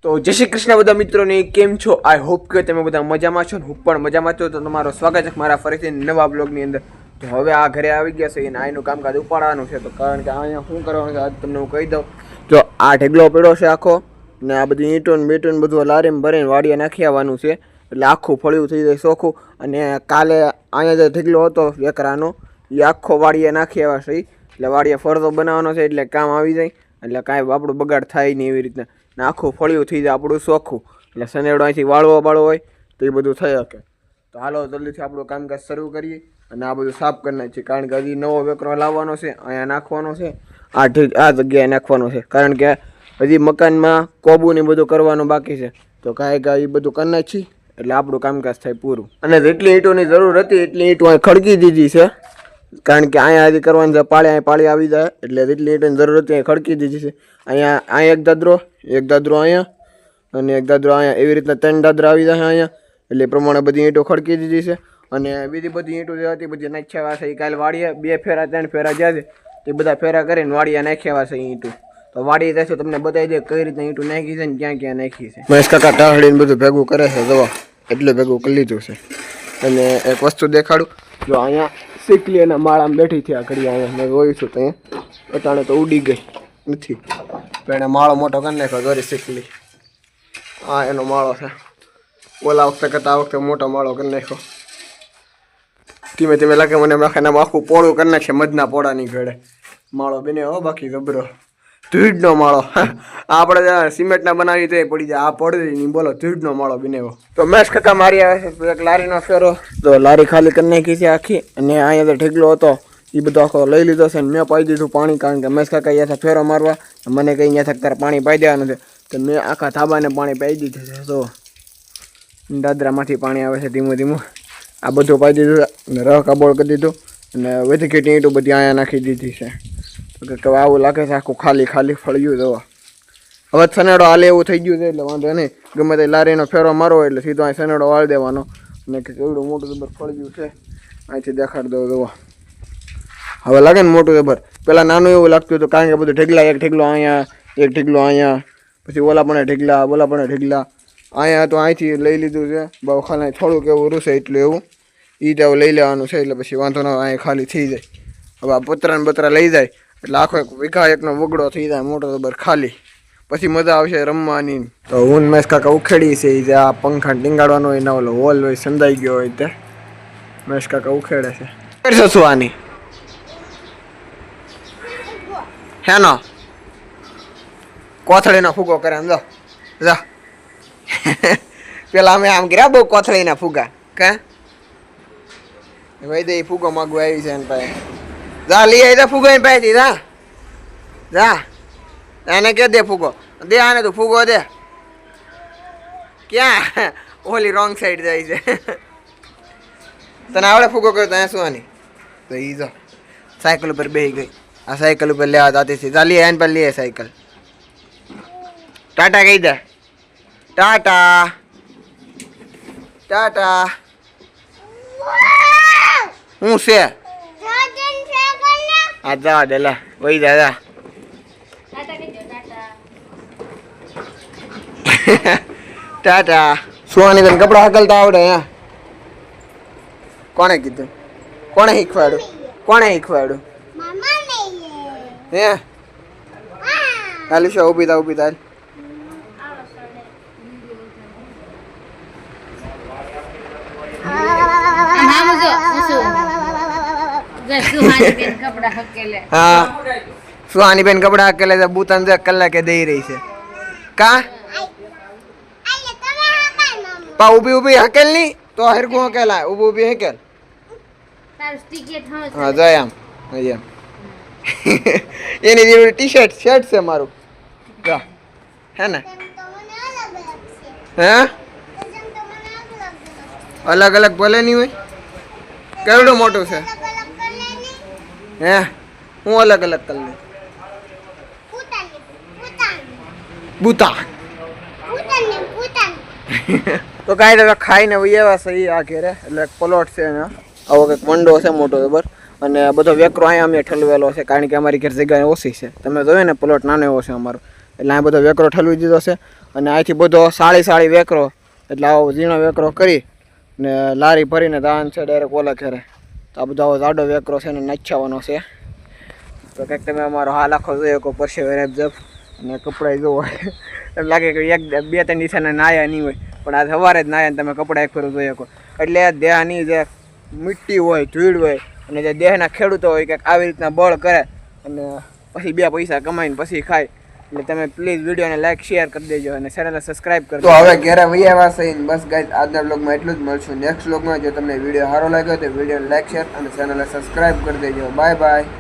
તો જય શ્રી કૃષ્ણ બધા મિત્રોને કેમ છો? આઈ હોપ કે તમે બધા મજામાં છો. હું પણ મજામાં છું. તો તમારો સ્વાગત છે મારા ફરીથી નવા બ્લોગની અંદર. તો હવે આ ઘરે આવી ગયા છે અને આનું કામકાજ ઉપાડવાનું છે. તો કારણ કે અહીંયા શું કરવાનું છે આજ તમને હું કહી દઉં. જો આ ઢગલો પડ્યો છે આખો ને આ બધી ઈંટો ને મીટો ને બધું લારીમાં ભરીને વાડીએ નાખી આવવાનું છે. એટલે આખું ફળિયું થઈ જાય ચોખ્ખું. અને કાલે અહીંયા જે ઢગલો હતો એકરાનો એ આખો વાડીએ નાખી આવ્યા છે. એટલે વાડીએ ફરતો બનાવવાનો છે એટલે કામ આવી જાય. એટલે કાંઈ આપણું બગાડ થાય નહીં એવી રીતના. ને આખું ફળિયું થઈ જાય આપણું ચોખ્ખું. એટલે શનેડો અહીંથી વાળવો હોય તો એ બધું થઈ શકે. તો હાલો જલ્દીથી આપણું કામકાજ શરૂ કરીએ અને આ બધું સાફ કરી નાખીએ. કારણ કે હજી નવો વેકરો લાવવાનો છે, અહીંયા નાખવાનો છે, આ જગ્યાએ નાખવાનો છે. કારણ કે હજી મકાનમાં કોબું ને બધું કરવાનું બાકી છે. તો કાંઈ એ બધું કરી નાખીએ એટલે આપણું કામકાજ થાય પૂરું. અને જેટલી ઈંટોની જરૂર હતી એટલી ઈંટો અહીં ખડકી દીધી છે. કારણ કે અહીંયા હજી કરવાની છે પાળી આવી જાય એટલે જેટલી ઈંટોની જરૂર હતી અહીં ખડકી દીધી છે. અહીંયા એક દાદરો અહીંયા અને એક દાદરો અહીંયા એવી રીતના 3 દાદરા આવી જાય અહીંયા. એટલે એ પ્રમાણે બધી ઈંટો ખડકી દીધી છે. અને બીજી બધી ઈંટો જે હતી બધી નાખ્યા છે. કાલે વાડીએ 2 ફેરા 3 ફેરા જ્યાં છે તે બધા ફેરા કરીને વાડીએ નાખ્યા છે ઈંટો. તો વાડીએ જશે તમને બતાવી દે કઈ રીતના ઈંટો નાખી છે ને ક્યાં ક્યાં નાખી છે. મહેશ કાકા ટાહડીને બધું ભેગું કરે છે. જવા એટલું ભેગું કરી લીધું છે. અને એક વસ્તુ દેખાડું. જો અહીંયા શીકલી અને માળામાં બેઠી હતી આ ઘડી. અહીંયા મેં જોયું છું તો અહીંયા અટાણે તો ઉડી ગઈ નથી. તો એને માળો મોટો કરી નાખ્યો. દોરી શીકલી હા એનો માળો છે. ઓલા વખતે કરતા આ વખતે મોટો માળો કરી નાખ્યો. ધીમે ધીમે લાગે મને એમ આખું પોળું કરી નાખે મધના પોળાની ઘડે માળો બને હો. બાકી જબરો ધૂળનો માળો. આપણે સિમેન્ટના બનાવી તો પડી જાય. આ પડી નહીં બોલો ધૂળનો માળો બનેવો. તો મેશ કાકા મારી આવે છે એક લારીનો ફેરો. તો લારી ખાલી કરી નાખી છે આખી. અને અહીંયા તો ઢેગલો હતો એ બધો આખો લઈ લીધો છે. મેં પાઈ દીધું પાણી. કારણ કે મેશ કાકા અહીંયા ફેરો મારવા મને કંઈ અહીંયા તારે પાણી પાઈ દેવાનું છે. તો મેં આખા ધાબાને પાણી પાઈ દીધું છે. તો દાદરામાંથી પાણી આવે છે ધીમું ધીમું. આ બધું પાઈ દીધું અને રહ કાબોળ કરી દીધું. અને વધઘેટી ઈંટું બધી અહીંયા નાખી દીધી છે. તો આવું લાગે છે આખું ખાલી ફળ્યું જવા. હવે સનેડો હાલે એવું થઈ ગયું છે એટલે વાંધો નહીં. ગમે તે લારીનો ફેરો મારવો એટલે સીધો અહીં સનેડો વાળી દેવાનો. અને કેવડું મોટું જબર ફળ્યું છે અહીંથી દેખાડી દો જવા. હવે લાગે ને મોટું જબર. પહેલાં નાનું એવું લાગતું હતું. કારણ કે બધું ઢેગલા એક ઢેગલો અહીંયા એક ઢેગલો અહીંયા પછી ઓલા પણ ઢેગલા અહીંયા તો અહીંથી લઈ લીધું છે. બહુ ખાલી થોડુંક એવું રૂસે એટલું એવું એ તો લઈ લેવાનું છે. એટલે પછી વાંધો ન અહીંયા ખાલી થઈ જાય. હવે આ પતરા ને બતરા લઈ જાય એટલે આખો એક વીઘા એકનો વગડો થઈ જાય મોટો જબર ખાલી. પછી મજા આવશે રમવાની. તો હું મેશ કાકા ઉખેડી છે એ જે આ પંખા ટીંગાડવાનો હોય ના ઓલો હોલ હોય સંધાઈ ગયો હોય તે મેશ કાકા ઉખેડે છે. કરશો શું આની હેનો કોથળીનો ફૂગો કરે આમ જા પેલા અમે આમ કર્યા બહુ કોથળીના ફૂગા કા ભાઈ દે ફૂગો માગવા આવી છે પાસે. જા લઈ આવી ફૂગો એની પાસેથી જા એને કે દે ફૂગો દે આને તું ફૂગો દે. ક્યાં ઓલી રોંગ સાઈડ જાય છે. તને આવડે ફૂગો કર્યો ત્યાં શું આની? તો એ જો સાયકલ ઉપર બેસી ગઈ. આ સાયકલ ઉપર લેવા જતી હતી. જા લઈએ એની પર લઈએ સાયકલ. ટાટા કહી દે. ટાટા હું છે આ જા દે લે વહી જા ટાટા. સુવાની બેન કપડા હકલતા આવડે હે? કોણે કીધું? કોણે શીખવાડ્યું હે? હાલ શું ઊભી થાય. હા સુહાની બેન કપડા હકેલે છે. બુતન કલાકે દઈ રહી છે કા પા ઊભી હકેલ ની તો હરગું હકેલા ઊભી હકેલ. હા જાય આમ એની જેવી ટી શર્ટ છે મારું હે ને. હે અલગ અલગ ભલે નહીં હોય. કેવડું મોટું છે હે? હું અલગ અલગ કરી લઉં. બુતા તો કાંઈ તો ખાઈને એવા સહી આ ઘેરે. એટલે પ્લોટ છે એના આવો કંઈક મંડો છે મોટો જબર. અને બધો વેકરો અહીંયા અમે ઠલવેલો છે. કારણ કે અમારી ઘેર જગ્યા ઓછી છે. તમે જોયો ને પ્લોટ નાનો એવો છે અમારો. એટલે આ બધો વેકરો ઠલવી દીધો છે અને અહીંથી બધો સાળી વેકરો એટલે આવો ઝીણો વેકરો કરી ને લારી ભરીને દાન છે ડાયરેક્ટ ઓલા ઘરે. તો આ બધો આવો જાડો વેકરો છે ને નાખ્યાવાનો છે. તો કંઈક તમે અમારો હાલ આખો જોઈએ કોઈ પરસે વેરેબ જપ અને કપડાં જોવો એમ લાગે કે 1-2-3 દિવસના નાયા નહીં હોય પણ આ સવારે જ નાયા તમે કપડાં એક ફેરું જોઈએ એટલે દેહની જે મિટ્ટી હોય ધૂળ હોય અને જે દેહના ખેડૂતો હોય કે આવી રીતના બળ કરે અને પછી 2 પૈસા કમાઈને પછી ખાય એટલે તમે પ્લીઝ વિડીયોને લાઈક શેર કરી દેજો અને ચેનલને સબસ્ક્રાઇબ કરી દેજો. તો હવે ઘરે વૈયા છે બસ ગાઈસ આજના બ્લોગમાં એટલું જ. મળશું નેક્સ્ટ બ્લોગમાં. જો તમને વિડીયો સારો લાગ્યો તો વિડીયોને લાઈક શેર અને ચેનલને સબસ્ક્રાઇબ કરી દેજો. Bye bye.